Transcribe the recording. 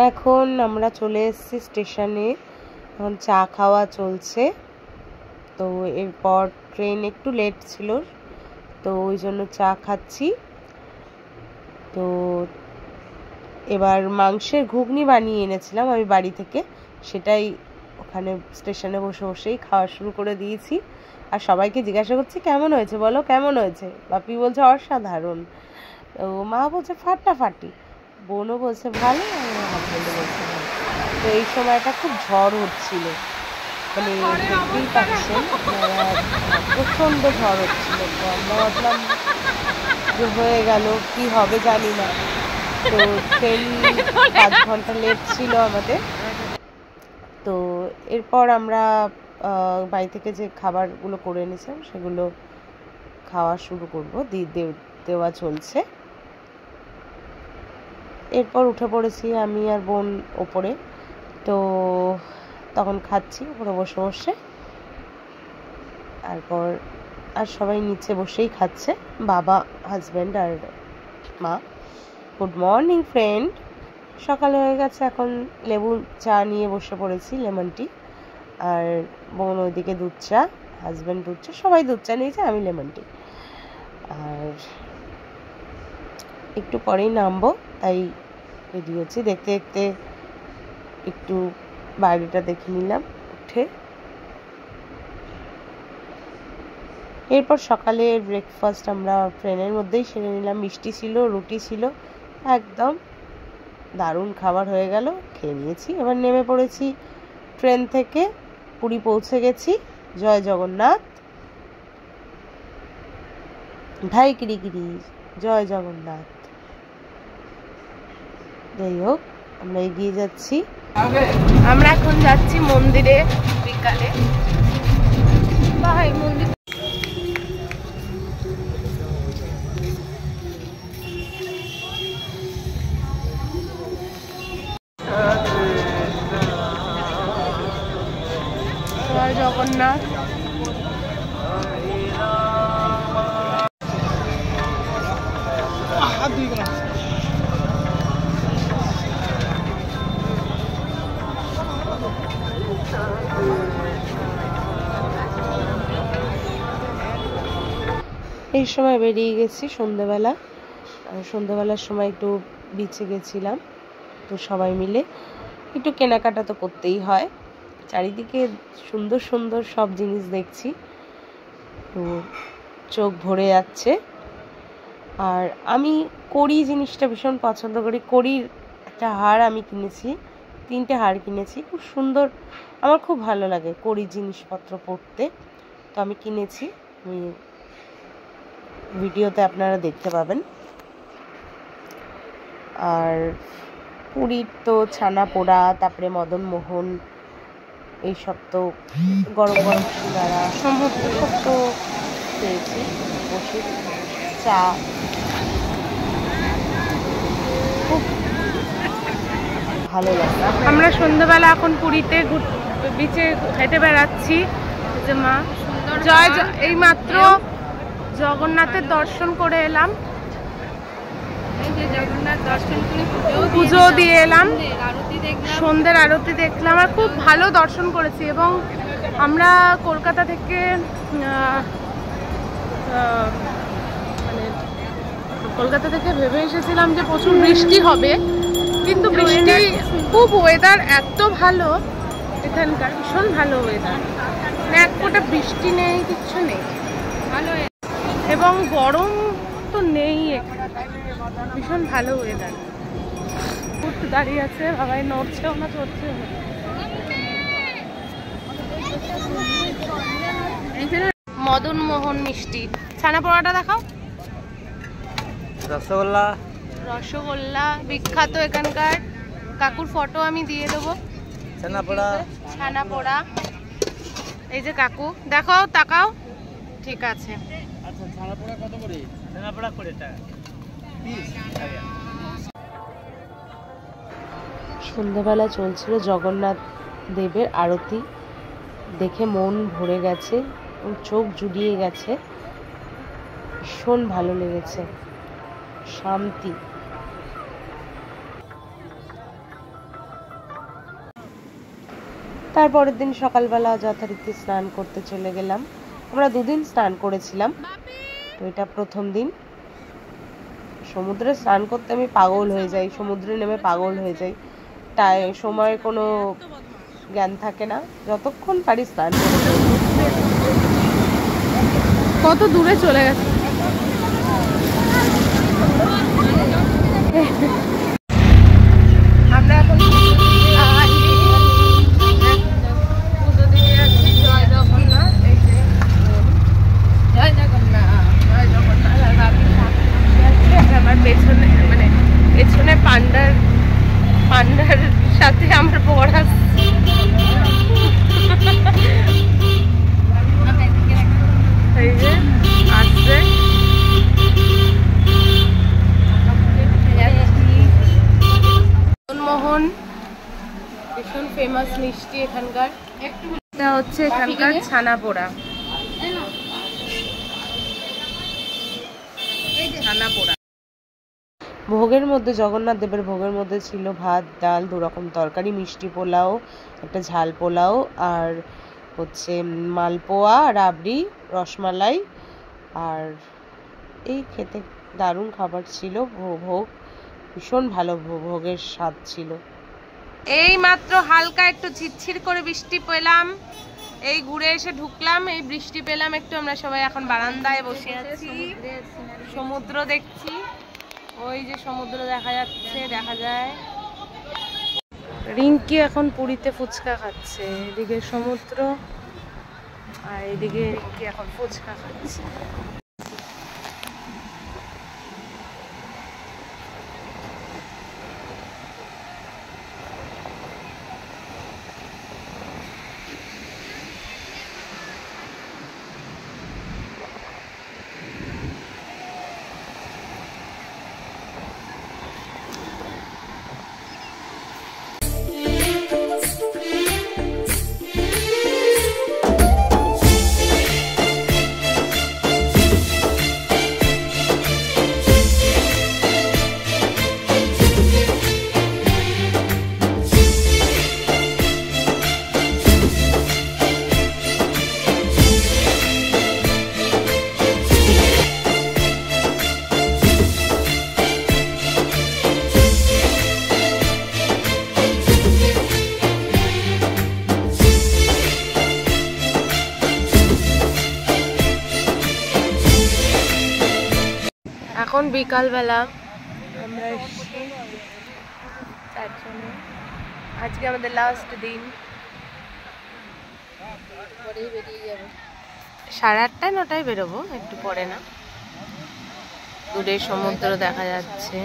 এখন আমরা চলে এসেছি স্টেশনে। এখন চা খাওয়া চলছে। তো এরপর ট্রেন একটু লেট ছিল, তো ওই জন্য চা খাচ্ছি। তো এবার মাংসের ঘুগনি বানিয়ে এনেছিলাম আমি বাড়ি থেকে, সেটাই ওখানে স্টেশনে বসে বসেই খাওয়া শুরু করে দিয়েছি। আর সবাইকে জিজ্ঞাসা করছি কেমন হয়েছে, বলো কেমন হয়েছে। বাপি বলছে অসাধারণ, তো মা বলছে ফাটাফাটি, বোনও বলছে ভালো, আর হাজবেন্ডও বলছে ভালো। তো এই সময়টা খুব ঝড় হচ্ছিল, মানে দেখতেই পাচ্ছেন প্রচণ্ড ঝড় হচ্ছিল। তো আমরা ভাবলাম যে হয়ে গেল, কি হবে জানি না। তো ট্রেন 5 ঘন্টা লেট ছিল আমাদের। তো এরপর আমরা বাড়ি থেকে যে খাবারগুলো করে এনেছিলাম সেগুলো খাওয়া শুরু করবো, দেওয়া চলছে। এরপর উঠে পড়েছি আমি আর বোন ওপরে। তো তখন খাচ্ছি ওপরে বসে বসে, তারপর আর সবাই নিচে বসেই খাচ্ছে, বাবা, হাজব্যান্ড আর মা। Good morning friend. সকাল হয়ে গেছে, এখন লেবু চা নিয়ে বসে পড়েছি, লেমন টি। আর বোন ওইদিকে দুধ চা, হাজব্যান্ড দুধ চা, সবাই দুধ চা নিয়েছে, আমি লেমন টি। আর একটু পরেই নামবো, তাই রেডি হচ্ছি। দেখতে দেখতে একটু বাইরেটা দেখে নিলাম উঠে। এরপর সকালের ব্রেকফাস্ট আমরা ট্রেনের মধ্যেই সেরে নিলাম। মিষ্টি ছিল, রুটি ছিল, একদম দারুণ খাবার হয়ে গেল, খেয়ে নিয়েছি। এবার নেমে পড়েছি ট্রেন থেকে, পুরী পৌঁছে গেছি। জয় জগন্নাথ, ধাই কিরিকিরি, জয় জগন্নাথ। যাই হোক, আমরা এগিয়ে যাচ্ছি। আমরা এখন যাচ্ছি মন্দিরে বিকালে। মন্দির জয় জগন্নাথ। এই সময় বেরিয়ে গেছি সন্ধ্যেবেলা। সন্ধ্যেবেলার সময় একটু বিচে গেছিলাম, তো সবাই মিলে একটু কেনাকাটা তো করতেই হয়। চারিদিকে সুন্দর সুন্দর সব জিনিস দেখছি, তো চোখ ভরে যাচ্ছে। আর আমি কড়ি জিনিসটা ভীষণ পছন্দ করি। কড়ির একটা হার আমি কিনেছি, 3টে হার কিনেছি, খুব সুন্দর, আমার খুব ভালো লাগে কড়ি জিনিসপত্র পরতে। তো আমি কিনেছি, আমি ভিডিওতে আপনারা দেখতে পাবেন। আর পুরীর তো ছানা পোড়া, তারপরে মদন মোহন, এইসব তো গরম গরম সিঙ্গারা সমস্ত সব তো পেয়েছি। বসে চা, খুব ভালো লাগে। আমরা সন্ধ্যাবেলা এখন পুরীতে বিচে হেঁটে বেড়াচ্ছি। যে মা জয়, এই মাত্র জগন্নাথের দর্শন করে এলাম, জগন্নাথ দর্শন করে পুজো দিয়ে এলাম, সন্ধ্যের আরতি দেখলাম। আর খুব ভালো দর্শন করেছি। এবং আমরা কলকাতা থেকে ভেবে এসেছিলাম যে প্রচুর বৃষ্টি হবে, কিন্তু বৃষ্টি খুব, ওয়েদার এত ভালো এখানকার, ভীষণ ভালো ওয়েদার, এক ফোঁটা বৃষ্টি নেই, কিচ্ছু নেই, ভালো। এবং গরম তো নেই, ভীষণ ভালো ওয়েদার। দাঁড়িয়ে আছে, বাবাই নড়ছেও না, চড়ছেও না। মদন মোহন মিষ্টি, ছানা পোড়াটা দেখাও। রসগোল্লা, রসগোল্লা বিখ্যাত এখানকার, কাকুর ফটো আমি দিয়ে দেবো। ছানা পোড়া, ছানা পোড়া, এই যে কাকু, দেখাও, তাকাও, ঠিক আছে। আচ্ছা, ছানা পোড়া কত করে? ছানা পোড়া 20 টাকা পিস। সন্ধ্যাবেলা চলছিল জগন্নাথ দেবের আরতি, দেখে মন ভরে গেছে, চোখ জুড়িয়ে গেছে, ভীষণ ভালো লেগেছে, শান্তি। তারপরের দিন সকালবেলা যথারীতি স্নান করতে চলে গেলাম। আমরা 2 দিন স্নান করেছিলাম, তো এটা প্রথম দিন। সমুদ্রে স্নান করতে আমি পাগল হয়ে যাই, সমুদ্রে নেমে পাগল হয়ে যাই। তাই সময়ের কোনো জ্ঞান থাকে না, যতক্ষণ পারি স্নান করতে। কত দূরে চলে গেছে। আমরা এখন পুজো দিয়ে যাচ্ছি। জয় জগন্নাথ। এই যে জয় জগন্নাথ, জয় জগন্নাথ। আর আমি আমার পেছনে মানে পেছনে পান্ডার সাথে আমার বর আসছে। এই যে আসছে। মোহন ভীষণ ফেমাস মিষ্টি এখানকার। এটা হচ্ছে এখানকার ছানা পোড়া। ভোগের মধ্যে, জগন্নাথ দেবের ভোগের মধ্যে ছিল ভাত, ডাল, 2 রকম তরকারি, মিষ্টি পোলাও, একটা ঝাল পোলাও, আর হচ্ছে মালপোয়া, রাবড়ি, রসমালাই। আর এই খেতে দারুণ খাবার ছিল। ভোগ ভীষণ ভালো, ভোগের স্বাদ ছিল। এই মাত্র হালকা একটু ঝিরঝির করে বৃষ্টি পেলাম, এই ঘুরে এসে ঢুকলাম, এই বৃষ্টি পেলাম একটু। আমরা সবাই এখন বারান্দায় বসে আছি, সমুদ্র দেখছি। ওই যে সমুদ্র দেখা যাচ্ছে, দেখা যায়। রিঙ্কি এখন পুরীতে ফুচকা খাচ্ছে, এদিকে সমুদ্র আর এদিকে রিঙ্কি এখন ফুচকা খাচ্ছে। এখন বিকালবেলা আমরা এসেছি চারজনে। আজকে আমাদের লাস্ট দিন, 8:30 9টায় বেরোবো, একটু পরে না। দূরে সমুদ্র দেখা যাচ্ছে।